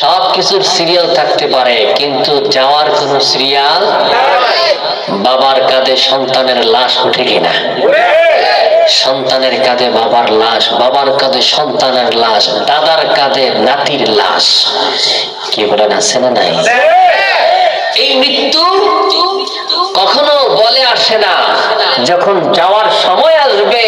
সবকিছুর সিরিয়াল থাকতে পারে, কিন্তু যাওয়ার কোন সিরিয়াল নাই। বাবার কাঁধে সন্তানের লাশ উঠে কিনা? সন্তানের কাঁধে বাবার লাশ, বাবার কাঁধে সন্তানের লাশ, দাদার কাঁধে নাতির লাশ। কি বলেন, আছে না নাই? এই মৃত্যু কখনো বলে আসে না। যখন যাওয়ার সময় আসবে,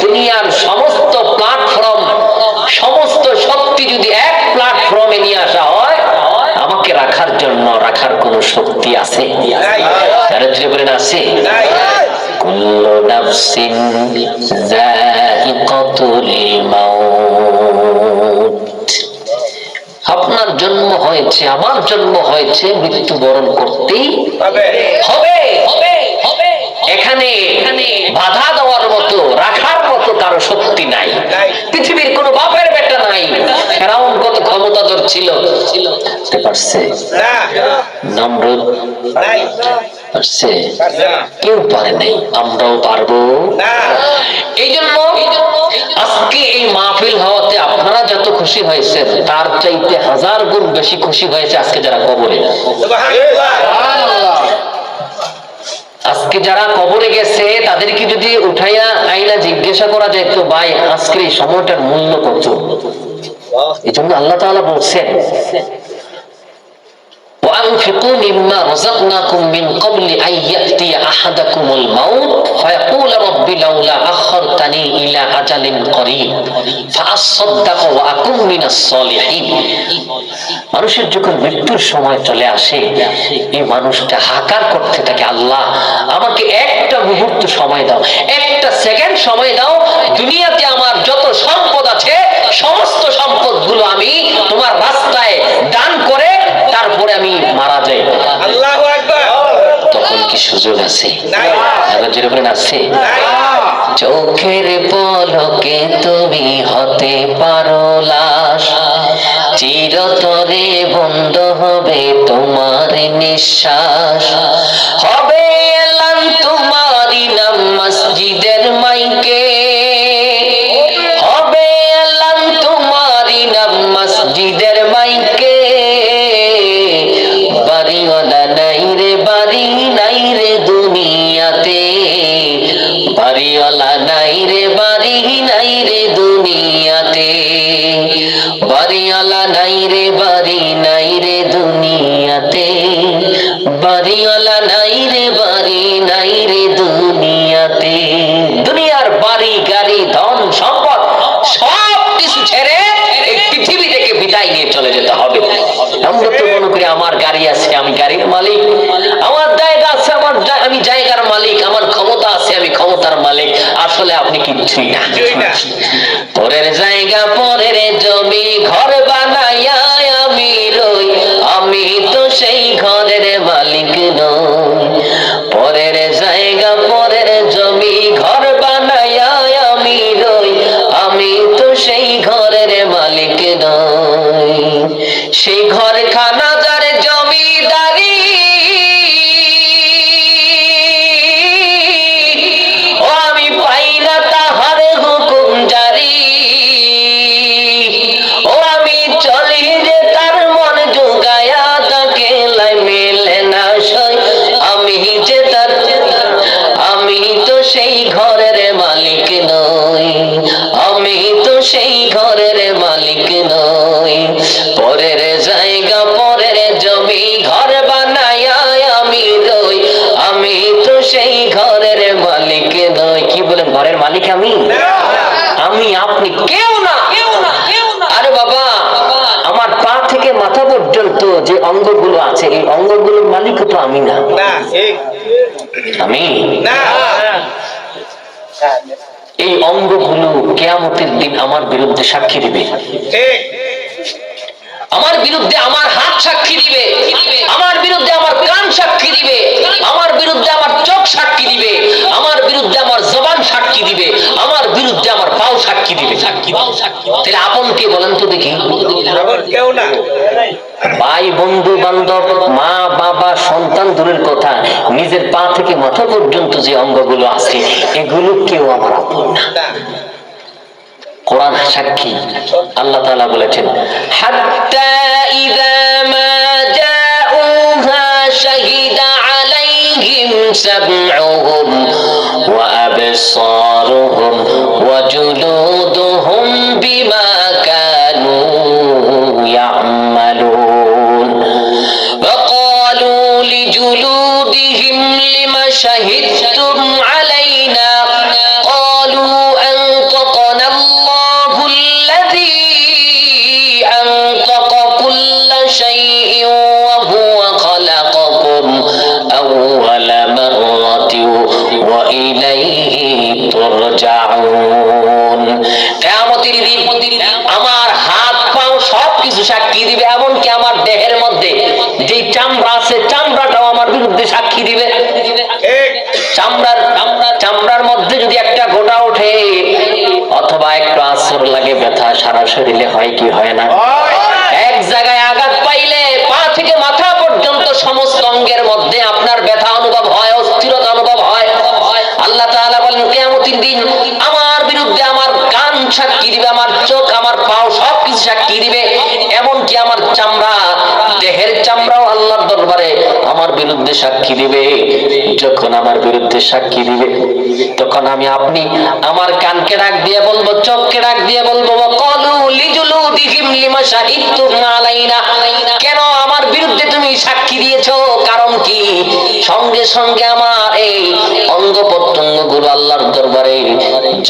দুনিয়ার সমস্ত প্ল্যাটফর্ম, সমস্ত শক্তি যদি এক প্ল্যাটফর্মে নিয়ে আসা হয়, আমাকে রাখার জন্য রাখার কোন শক্তি আছে? দারিদ্র্য বলেন আছে? কুল্লু নাফসিন যায়িকাতুল মাউত। আপনার জন্ম হয়েছে, আমার জন্ম হয়েছে, মৃত্যুবরণ করতেই হবে। এখানে বাধা দেওয়ার মতো, রাখার মতো কারো শক্তি নাই। পৃথিবীর কোন বাপের বেটা নাই। ফেরাউন কত ক্ষমতাধর ছিল, পারছে? নমরুদ পারছে? কেউ পারে নাই। আমরাও পারবো? এই জন্য আজকে এই মাহফিল হওয়াতে আপনারা যত খুশি হয়েছেন, তার চাইতে 1000 গুণ বেশি খুশি হয়েছে আজকে যারা কবরে। আজকে যারা কবরে গেছে তাদেরকে যদি উঠাইয়া আইনা জিজ্ঞাসা করা যায়, তো ভাই আজকের এই সময়টার মূল্য কত? এই জন্য আল্লাহ তাআলা বলছেন, وأنفقوا مما رزقناكم من قبل أن يأتي أحدكم الموت فيقول رب لولا أخرتني إلى أجل قريب فأصدق وأكن من الصالحين। মানুষের যখন মৃত্যুর সময় চলে আসে, এই মানুষটা হাকার করতে থাকে, আল্লাহ আমাকে একটা মুহূর্ত সময় দাও, একটা সেকেন্ড সময় দাও, দুনিয়াতে আমার যত সম্পদ আছে সমস্ত সম্পদগুলো আমি তোমার রাস্তায় দান করে তারপরে আমি মারা যাই। আল্লাহু আকবার। তখন কি সুযোগ আছে? আছে? চোখের পলকে তুমি হতে পারো লাশ, চিরতরে বন্ধ হবে তোমার নিঃশ্বাস, হবে এলান তোমারই নাম মসজিদের মাইকে, হবে এলান তোমারই নাম মসজিদের মাইকে, বাড়িওয়ালা নাই রে বাড়ি নাই রে দুনিয়াতে, বাড়িওয়ালা নাই রে বাড়ি নাই রে দুনিয়াতে, বাড়িওয়ালা নাই রে বাড়ি নাই রে দুনিয়াতে, বাড়িওয়ালা নাই রে বাড়ি নাই রে দুনিয়াতে। দুনিয়ার বাড়ি গাড়ি ধন সম্পদ সব কিছু ছেড়ে এই পৃথিবী থেকে বিদায় নিয়ে চলে যেতে হবে। আমরা তো মনে করি আমার গাড়ি আছে, আমি গাড়ির মালিক, আমার জায়গা আছে, আমি জায়গার মালিক, আমার ক্ষমতা আছে, আমি ক্ষমতার মালিক। আসলে আপনি কিছুই না। পরের জায়গা পরের জমি ঘর বানাইয়া আমি রই, আমি তো সেই ঘরের মালিক নই। পরের জায়গা পরের জমি ঘর বানাইয়া আমি রই, আমি তো সেই ঘরের মালিক নই। সেই ঘর খানা যার জমিদারি, ও আমি পাই না তাহার হুকুম জারি, ও আমি চলি যে তার মন জোগায়া তাকে লাই মেলে না সই, আমি যে তার, আমি তো সেই ঘরের মালিক নই, আমি তো সেই ঘরের মালিক নই। পরের জায়গা পরের জমি ঘর বানাইয়া আমি রই, আমি তো সেই ঘরের মালিক নই। কি বলেন, ঘরের মালিক আমি? আমি আপনি কেউ না। আরে বাবা, আমার পা থেকে মাথা পর্যন্ত যে অঙ্গগুলো আছে, এই অঙ্গগুলোর মালিক তো আমি না। আমি না। এই অঙ্গগুলো কিয়ামতের দিন আমার বিরুদ্ধে সাক্ষী দিবে। আমার বিরুদ্ধে আমার হাত সাক্ষী দিবে, আমার বিরুদ্ধে আমার কান সাক্ষী দিবে, আমার বিরুদ্ধে আমার চোখ সাক্ষী দিবে, আমার বিরুদ্ধে আমার জবান সাক্ষী দিবে, আমার বিরুদ্ধে আমার পাও সাক্ষী দিবে। তাহলে আপন কে বলেন তো দেখি? কেউ না। ভাই বন্ধু বান্ধব, মা বাবা সন্তান দূরের কথা, নিজের পা থেকে মাথা পর্যন্ত যে অঙ্গগুলো আছে এগুলো কেউ আমার আপন না। কোরআন সাক্ষী। আল্লাহ তাআলা বলেছেন, হাত্তা ইযা سمعهم وأبصارهم وجلودهم بما كانوا يعملون وقالوا لجلودهم لم شهدتم علينا قالوا أنطقنا الله الذي أنطق كل شيء وهو خلقكم أول مرة وإليه ترجعون কিয়ামতের দিন আমার হাত পা সব কিছু সাক্ষী দিবে, এমনকি আমার দেহের মধ্যে যে চামড়া আছে চামড়াটাও আমার বিরুদ্ধে সাক্ষী দিবে। চামড়ার মধ্যে যদি একটা গোটা ওঠে অথবা একটু আছর লাগে, ব্যথা সারা শরীরে হয় কি হয় না? এক জায়গায় আঘাত পাইলে পা থেকে মাথা পর্যন্ত সমস্ত অঙ্গের মধ্যে আপনার ব্যথা অনুভব হয়, অস্থিরতা অনুভব হয়। আল্লাহ তাআলা বলেন কিয়ামতের দিন আমার বিরুদ্ধে আমার কান সাক্ষী দিবে, আমার চোখ, আমার পাও সবকিছু সাক্ষী দিবে, এমনকি আমার চামড়া, দেহের চামড়াও আল্লাহর দরবারে আমার বিরুদ্ধে সাক্ষী দিবে। যখন আমার বিরুদ্ধে সাক্ষী দিবে তখন আপনি আমার কানকে ডাক দিয়ে বলবো, চোখকে ডাক দিয়ে বলবো, ওয়াকালু লিজুলুদিহিম লিমা শাহিদতুম আলাইনা, কেন আমার বিরুদ্ধে তুমি সাক্ষী দিয়েছো, কারণ কি? সঙ্গে সঙ্গে আমার এই অঙ্গ প্রত্যঙ্গ গুলো আল্লাহর দরবারে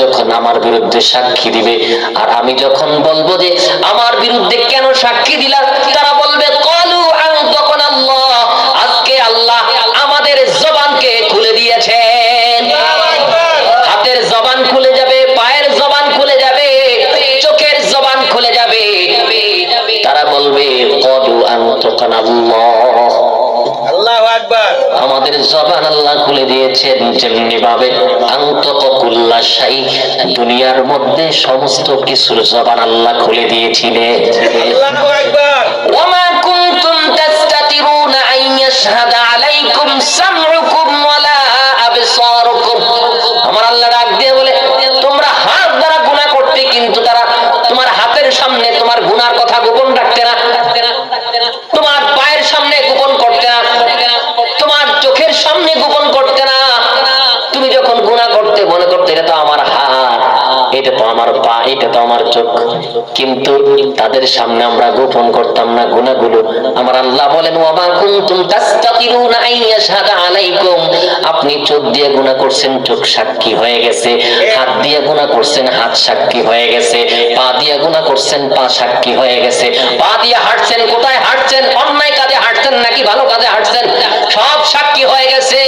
যখন আমার বিরুদ্ধে সাক্ষী দিবে, আর আমি যখন বলবো যে আমার বিরুদ্ধে কেন সাক্ষী দিলা, তারা বলবে ক্বালু আনতাকানাল্লাহ, আজকে আল্লাহ আমাদের জবানকে খুলে দিয়েছেন। হাতের জবান খুলে যাবে, পায়ের জবান খুলে যাবে, চোখের জবান খুলে যাবে। তারা বলবে ক্বালু আনতাকানাল্লাহ, আল্লাহু আকবার, আমাদের জবান আল্লাহ খুলে দিয়েছেন। যেমনি ভাবে আনতাকা কুল্লা শাই, দুনিয়ার মধ্যে সমস্ত কিছুর জবান আল্লাহ খুলে দিয়েছিলেন। আল্লাহু আকবার। ওয়ামা কুনতুম তাস্তাতিরুনা আন ইয়াশহাদা আলাইকুম সামউকুম ওয়ালা আবসারুকুম, আমার আল্লাহ ডাক দিয়ে বলে তোমরা হাত দ্বারা গুনাহ করতে, কিন্তু তারা তোমার হাতের সামনে তোমার গুনার কথা গোপন রাখতে না, তোমার পায়ের সামনে গোপন করতে না, তোমার চোখের সামনে গোপন করতে না। তুমি যখন গুনাহ করতে মনে করতে এটা তো আমার হাত, এটা তো আমার পা, এটা তো আমার চোখ, কিন্তু তাদের সামনে আমরা গোপন করতাম না গুনাহগুলো। আমার আল্লাহ বলেন ওয়ামা কুনতুম তাস্তাতিরুনা আন ইয়াশহাদা আলাইকুম, আপনি চোখ দিয়ে গুনাহ করছেন, চোখ সাক্ষী হয়ে গেছে, হাত দিয়ে গুনাহ করছেন, হাত সাক্ষী হয়ে গেছে, পা দিয়ে গুনাহ করছেন, পা সাক্ষী হয়ে গেছে। পা দিয়ে হাঁটছেন, কোথায় হাঁটছেন, অন্যায় কাজে হাঁটছেন নাকি ভালো কাজে হাঁটছেন, সব সাক্ষী হয়ে গেছে।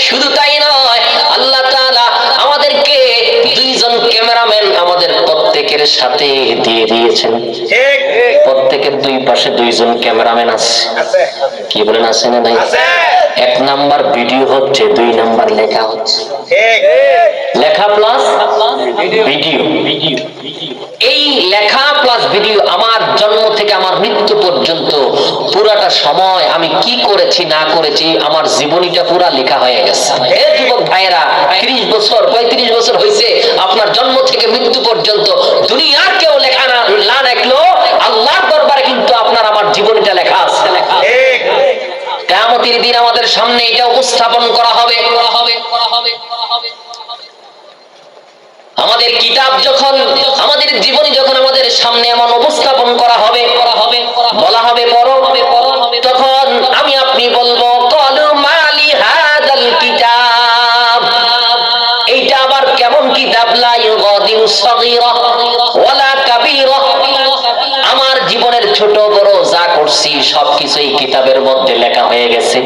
শুধু তাই নয়, আল্লাহ তাআলা আমাদেরকে দুইজন ক্যামেরাম্যান আমাদের প্রত্যেকের সাথে দিয়ে দিয়েছেন। ঠিক, প্রত্যেকের দুই পাশে দুইজন ক্যামেরাম্যান আছে। কি বলেন, আছে না নাই? এক নাম্বার ভিডিও হচ্ছে, দুই নাম্বার লেখা হচ্ছে। ঠিক, লেখা প্লাস ভিডিও। এই লেখা প্লাস ভিডিও আমার জন্ম থেকে আমার মৃত্যু পর্যন্ত পুরাটা সময় আমি কি করেছি না করেছি আমার জীবনীটা পুরা লেখা হয়ে গেছে। এই যুবক ভাইয়েরা, 30 বছর 35 বছর হয়েছে, আপনার জন্ম থেকে মৃত্যু পর্যন্ত দুনিয়ার কেউ লেখা না লেখলো, আল্লাহর দরবারে কিন্তু আপনার আমার জীবনীটা লেখা আছে। ঠিক, কিয়ামতের দিন আমাদের সামনে এটা উপস্থাপন করা হবে। আমাদের কিতাব যখন, আমাদের জীবনী যখন আমাদের সামনে এমন উপস্থাপন করা হবে, বলা হবে পড়ো, তখন আমি আপনি বলবো ক্বালু মালি হাযাল কিতাব, এইটা আবার কেমন কিতাব, লা ইউগাদিরু সাগীরা ওয়ালা কাবীরা, আমার জীবনের ছোট বড় যা করছি সবকিছু এই কিতাবের মধ্যে লেখা হয়ে গেছে।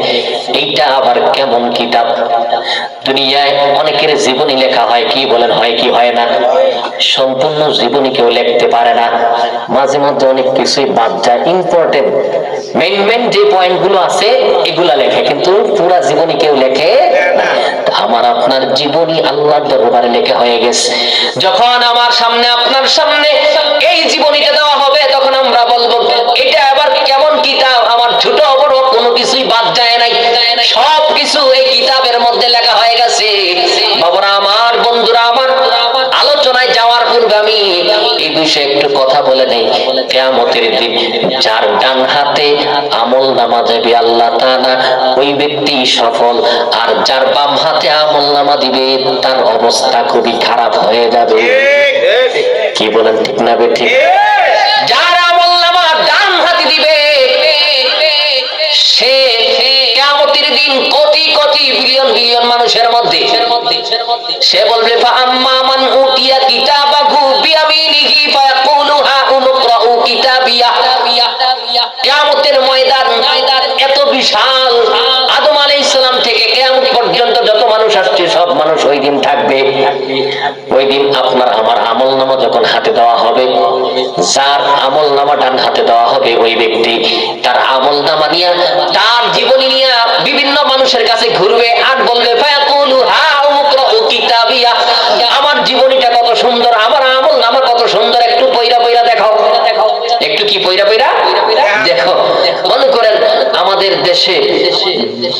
এইটা আবার কেমন কিতাব? দুনিয়ায় অনেকের জীবনী লেখা হয়, কি বলেন, হয় কি হয় না? সম্পূর্ণ জীবনী কেউ লিখতে পারে না, মাঝে মধ্যে অনেক কিছুই বাদ যায়, ইম্পর্টেন্ট মেইন যে পয়েন্ট গুলো আছে এগুলা লেখে, কিন্তু পুরা জীবনী কেউ লেখে না। আমার আপনার জীবনী আল্লাহর দরবারে লেখা হয়ে গেছে। যখন আমার সামনে, আপনার সামনে এই জীবনীটা দেওয়া হবে, তখন আমরা বলবো এটা আবার কেমন কিতাব, আমার ছোট বড় কোনো কিছুই বাদ যায় নাই, সব কিছু এই কিতাবের মধ্যে লেখা হয়ে গেছে। বাবারা আমার, বন্ধুরা আমার, আলোচনায় যাওয়ার পূর্বে আমি এই বিষয়ে একটু কথা বলে নেই। কিয়ামতের দিন যার ডান হাতে আমল নামা যাবে আল্লাহ তাআলা, ওই ব্যক্তি সফল। আর যার বাম হাতে আমল নামা দিবে তার অবস্থা খুবই খারাপ হয়ে যাবে। কি বলেন, ঠিক না বেঠিক? যার আমল নামা ডান হাতে দিবে সে কিয়ামতের দিন কোটি কোটি বিলিয়ন বিলিয়ন মানুষের মধ্যে সে বলবে ফাআম্মা মান উতিয়া কিতাবাহু বিয়ামিনিহি ফায়াকুলু হা উমকরাউ কিতাবিয়া। কিয়ামতের ময়দান এত বিশাল, আদম আলাইহিস সালাম থেকে কিয়ামত পর্যন্ত যত মানুষ আসছে সব মানুষ ওই দিন থাকবে। ওই দিন আপনার আমার আমলনামা যখন হাতে দেওয়া হবে, যার আমলনামা ডান হাতে দেওয়া হবে ওই ব্যক্তি তার আমলনামা নিয়ে, তার জীবনী নিয়ে বিভিন্ন মানুষের কাছে ঘুরবে আর বলবে ফায়াকুলু হা উমকরাউ কিতাবিয়া। আমার জীবনীটা কত সুন্দর, আমার আমলনামা কত সুন্দর, একটু পয়রা পয়রা দেখাও। একটু কি পয়রা পয়রা দেখো। মনে করেন আমাদের দেশে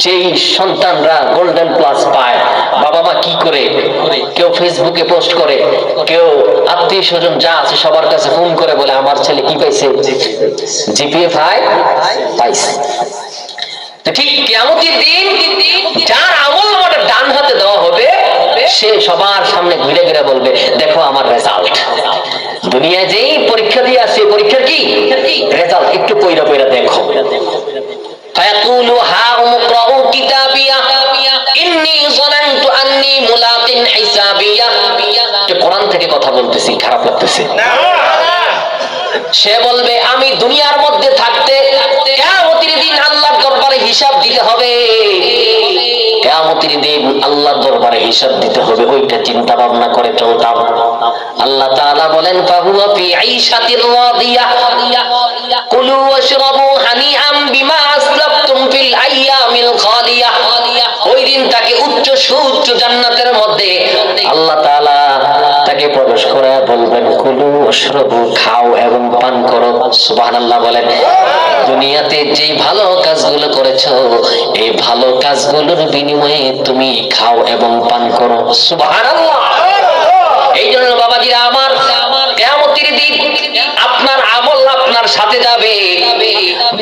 যেই সন্তানরা গোল্ডেন প্লাস পায়, বাবা মা কি করে, কেউ ফেসবুকে পোস্ট করে, কেউ আত্মীয় স্বজন যা আছে সবার কাছে ফোন করে বলে আমার ছেলে কি পাইছে, জিপিএ 5 পাইছে। ঠিক কিয়ামতের দিন যার আমলনামাটা ডান হাতে দেওয়া হবে সে সবার সামনে ঘুরে ঘুরে বলবে দেখো আমার রেজাল্ট। দুনিয়ায় যেই পরীক্ষা দিয়ে আসছে পরীক্ষার কি রেজাল্ট, একটু পয়রা পয়রা দেখো। ফায়াকুলু হা উমকরাউ কিতাবিয়া ইন্নী যানানতু আন্নী মুলাকিন হিসাবিয়া। কোরআন থেকে কথা বলতেছি, খারাপ লাগতেছে? সে বলবে আমি দুনিয়ার মধ্যে থাকতে কিয়ামতের দিন আল্লাহর দরবারে হিসাব দিতে হবে, কিয়ামতের দিন আল্লাহর দরবারে হিসাব দিতে হবে, ওইটা চিন্তা ভাবনা করে চলতাম। আল্লাহ তাআলা বলেন ফাহুয়া ফি আইশাতির রাদিয়া কুলু ওয়াশরাবু হানিআম বিমা আসলাফতুম ফিল আইয়ামিল খালিয়া। ওই দিন তাকে উচ্চ সুউচ্চ জান্নাতের মধ্যে আল্লাহ তাআলা তাকে প্রবেশ করে বলবেন কুলু ওয়াশরাবু, খাও এবং পান করো। সুবহানাল্লাহ বলেন। দুনিয়াতে যেই ভালো কাজগুলো করেছো এই ভালো কাজগুলোর বিনিময়ে তুমি খাও এবং পান করো। সুবহানাল্লাহ। এই জন্য বাবাজিরা আমার, কিয়ামতের দিন আপনার আমল আপনার সাথে যাবে,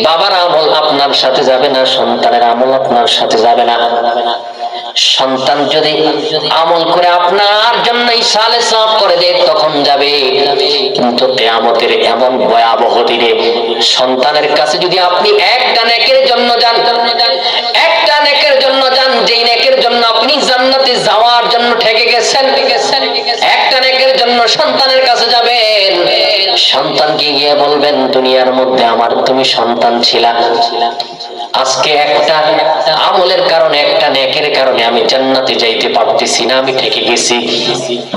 বাবার আমল আপনার সাথে যাবে না, সন্তানের আমল আপনার সাথে যাবে না। সন্তান যদি আমল করে আপনার জন্য সালে সাফ করে দেয় তখন যাবে, কিন্তু কিয়ামতের এমন ভয়াবহ দিনে সন্তানের কাছে যদি আপনি একটা নেকের জন্য যান, একটা নেকের জন্য যান যেই নেকের জন্য আপনি জান্নাতে যাওয়ার জন্য ঠেকে গেছেন, একটা নেকের জন্য সন্তানের কাছে যাবেন, সন্তানকে গিয়ে বলবেন দুনিয়ার মধ্যে আমার তুমি সন্তান ছিলা, আজকে একটা আমলের কারণে একটা নেকের কারণে আমি জান্নাতে যাইতে পারতেছি না, আমি ঠেকে গেছি,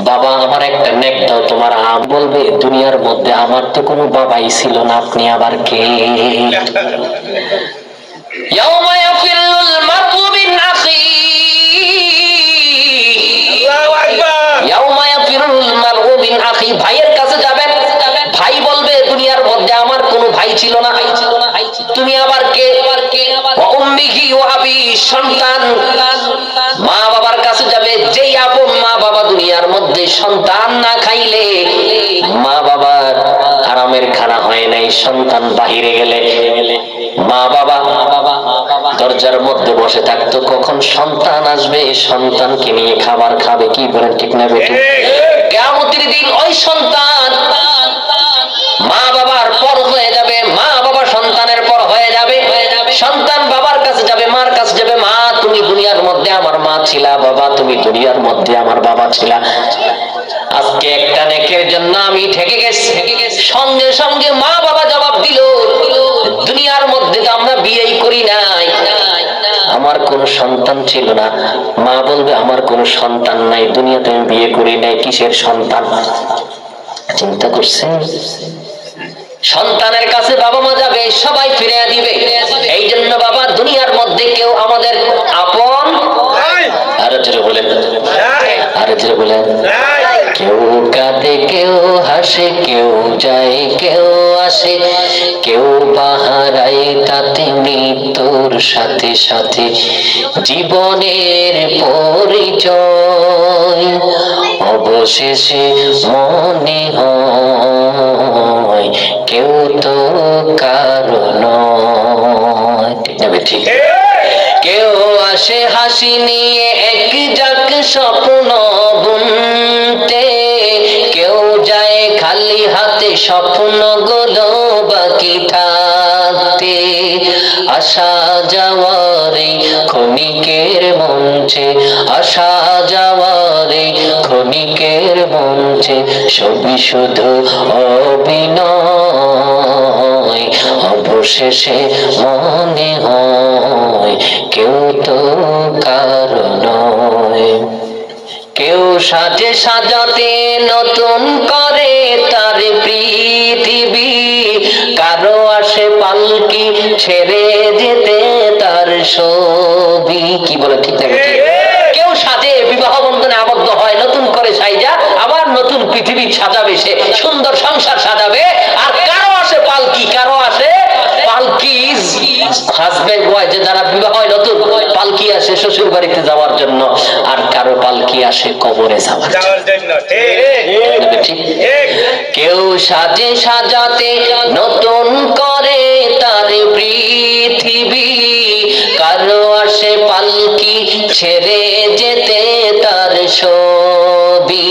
বাবা আমার একটা নেক দাও। তোমার আম বলবে দুনিয়ার মধ্যে আমার তো কোনো বাবাই ছিল না, আপনি আবার কে? ইয়াউমা ইয়াফিরুল মারউ মিন আখিহি, আল্লাহু আকবার। ইয়াউমা ইয়াফিরুল মারউ মিন আখিহি, ভাইয়ের কাছে যাবেন, ভাই বলবে দুনিয়ার মধ্যে আমার কোনো ভাই ছিল না, তুমি আবার কে? উম্মিহি ওয়া আবি, সন্তান মা বাবার কাছে যাবে, যেই আপন মা বাবা দুনিয়ার মধ্যে সন্তান না খাইলে, মা বাবার আরামের খানা হয় নাই, সন্তান বাহিরে গেলে মা বাবা দরজার মধ্যে বসে থাকতো কখন সন্তান আসবে, সন্তানকে নিয়ে খাবার খাবে। কি বলেন, ঠিক না বেঠিক? কিয়ামতের দিন ওই সন্তান মা বাবার পর হয়ে যাবে, মা বাবা সন্তানের পর হয়ে যাবে, সন্তান বাবার কাছে যাবে, মার কাছে যাবে, মা তুমি দুনিয়ার মধ্যে আমার মা ছিলা, বাবা তুমি দুনিয়ার মধ্যে আমার বাবা ছিলা, আজকে একটা নেকের জন্য আমি ঠেকে গেছি। সঙ্গে সঙ্গে মা বাবা জবাব দিল দুনিয়ার মধ্যে তো আমরা বিয়েই করি নাই, আমার কোন সন্তান ছিল না। মা বলবে আমার কোন সন্তান নাই, দুনিয়াতে আমি বিয়ে করি নাই, কিসের সন্তান? চিন্তা করছে? সন্তানের কাছে বাবা মা যাবে, সবাই ফিরে দিবে। এই জন্য বাবা দুনিয়ার মধ্যে কেউ আমাদের আপন, আরো জোরে বলেন, আরো জোরে বলেন, কেউ কাঁদে কেউ হাসে, কেউ যায় কেউ আসে, কেউ বাহারায় তাতে মৃত্যুর সাথে সাথে জীবনের পরিচয়। ও অবশেষে মনে হয় কেউ তো কারো নয়। ঠিক না ঠিক? কেউ আসে হাসি নিয়ে এক যাক স্বপ্ন বুনতে, কেউ যায় খালি হাতে স্বপ্নগুলো বাকি থাকতে। আসা যাওয়ারে ক্ষণিকের মঞ্চে, আসা যাওয়ারে ক্ষণিকের মঞ্চে, সবই শুধু অভিনয়। অবশেষে মনে হয় কেউ তো কারো নয়। কেউ সাজে সাজাতে নতুন করে তার পৃথিবী, কারো আসে পালকি ছেড়ে যেতে তার ছবি। কি বলে ঠিক না? কেউ সাজে বিবাহ বন্ধনে আবদ্ধ হয় নতুন করে সাইজা, আবার নতুন পৃথিবী সাজাবে, সে সুন্দর সংসার সাজাবে। আর কারো আসে পালকি, কারো আসে পালকি হাজবেন্ড ওয়াইফ, যে যারা বিবাহ হয় নতুন, পালকি আসে শ্বশুর বাড়িতে যাওয়ার জন্য, আর কারো পালকি আসে কবরে যাওয়ার জন্য। ঠিক? কেউ সাজে সাজাতে নতুন করে তার পৃথিবী, কারো আসে পালকি ছেড়ে যেতে তার ছবি।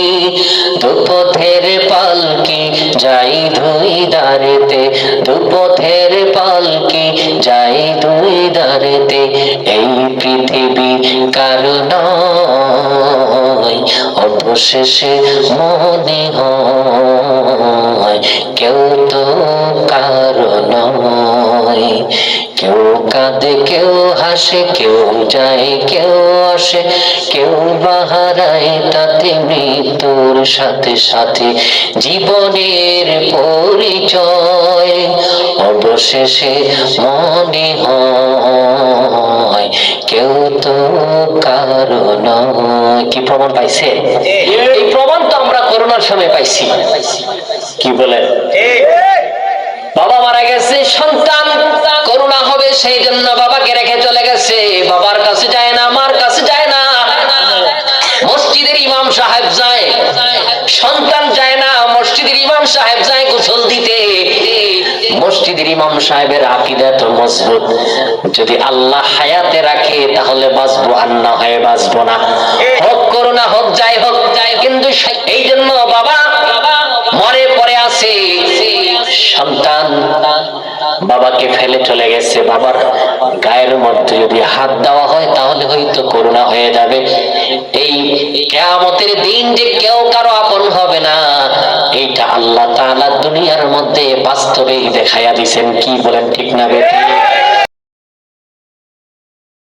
দুপথের পালকি যাই দুই দাঁড়েতে, দুপথের পালকি যাই দুই দাঁড়েতে, এই পৃথিবী কারো নয়। অবশেষে মনে হয় কেউ তো কারো নয়। কেউ কাঁদে কেউ হাসে, কেউ যায় কেউ আসে, কেউ বাহারায় তাতে মৃত্যুর সাথে সাথে জীবনের পরিচয়। অবশেষে মনে হয় কেউ তো কারো নয়। কি প্রমাণ পাইছে? এই প্রমাণ তো আমরা করোনার সময় পাইছি। কি বলে? বাবা মারা গেছে, সন্তান করোনা হবে সেই জন্য বাবাকে রেখে চলে গেছে, বাবার কাছে যায় না, মার কাছে যায় না। মসজিদের ইমাম সাহেব যায়, সন্তান যায় না, মসজিদের ইমাম সাহেব যায় গোসল দিতে। মসজিদের ইমাম সাহেবের আকীদা তো মজবুত, যদি আল্লাহ হায়াতে রাখে তাহলে বাঁচবো, আর না হয় বাঁচবো না। হোক করোনা হোক যাই হোক, কিন্তু এই জন্য বাবা মরে পড়ে আছে। সন্তান বাবাকে ফেলে চলে গেছে, বাবার গায়ের মধ্যে যদি হাত দেওয়া হয় তাহলে হয়তো করোনা হয়ে যাবে। এই কিয়ামতের দিন যে কেউ কারো আপন হবে না, এইটা আল্লাহ তাআলা দুনিয়ার মধ্যে বাস্তবেই দেখাইয়া দিয়েছেন। কি বলেন ঠিক না বেঠিক?